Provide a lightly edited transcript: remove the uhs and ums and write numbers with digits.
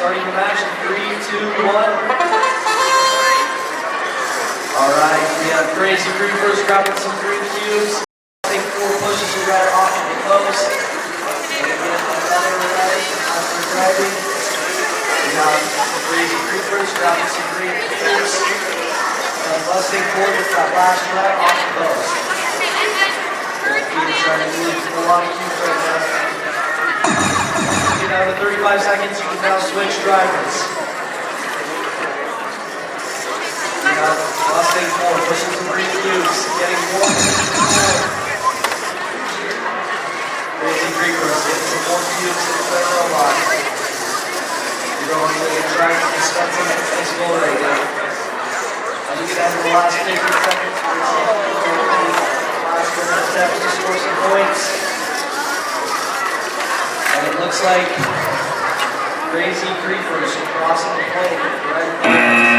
Starting the match in 3, 2, 1. Alright, we have Crazy Creepers grabbing some green cubes. Take 4 pushes to red off of the post. And again, another red after driving. We have Crazy Creepers grabbing some green cubes. And busting forward with that last red off the post. He's trying to move a lot of cubes right now. Get out of 35 seconds, you can now switch drivers. We have Mustang 4 pushing some green cubes, getting 1, 4. Crazy Creepers getting some more cubes in the robot. You're going to try to dispense some nice goal right now. As we get down to the last 15 seconds, last step to score some points. And it looks like Crazy Creepers are crossing the plate right now.